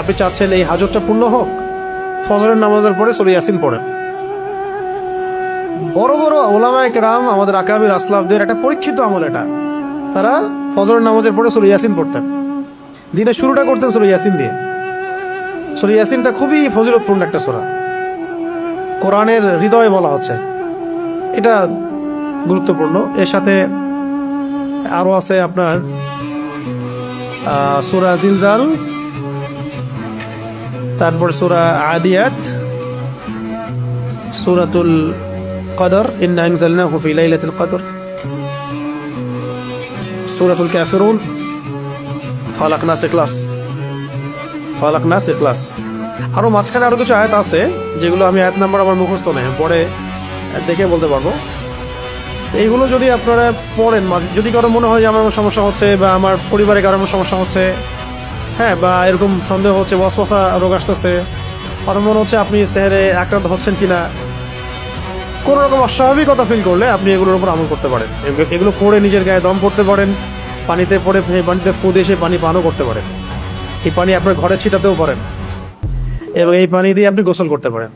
আপনি চাচ্ছেন এই হাজতটা পূর্ণ হোক, ফজরের নামাজের পরে সূরা ইয়াসিন পড়েন। বড় বড় ওলামায়ে কেরাম, আমাদের আকাবির আসলাফদের একটা পরীক্ষিত আমল এটা। তারা ফজরের নামাজের পরে সূরা ইয়াসিন পড়তেন, দিনের শুরুটা করতেন সূরা ইয়াসিন দিয়ে। সূরা ইয়াসিনটা খুবই ফজিলতপূর্ণ একটা সূরা, কোরআনের হৃদয় বলা হচ্ছে, এটা গুরুত্বপূর্ণ। এর সাথে আরো আছে আপনার সূরা জিলজাল, তারপর সূরা আদিয়াত, সূরাতুল কদর, ইন্না আনজালনাহু ফি লাইলাতিল কদর, সূরাতুল কাফিরুন, ফালাক নাস ইখলাস, ফালাক নাস ইখলাস। আরো মাঝখানে আরো কিছু আয়াত আছে যেগুলো আমি আয়াত নাম্বার আমার মুখস্থ নেই, পরে দেখে বলতে পারবো। এইগুলো যদি আপনারা পড়েন, যদি কারো মনে হয় যে আমার সমস্যা হচ্ছে বা আমার পরিবারে কারো সমস্যা হচ্ছে, হ্যাঁ, বা এরকম সন্দেহ হচ্ছে, ওয়াসওয়াসা রোগ আসতেছে, অথবা মনে হচ্ছে আপনি সেহরে আক্রান্ত হচ্ছেন কিনা, কোনো রকম অস্বাভাবিকতা ফিল করলে আপনি এগুলোর উপর আমল করতে পারেন। এগুলো পড়ে নিজের গায়ে দম পড়তে পারেন, পানিতে পড়ে পানিতে ফু দিয়ে সে পানি পানও করতে পারেন, এই পানি আপনার ঘরে ছিটাতেও পারেন এবং এই পানি দিয়ে আপনি গোসল করতে পারেন।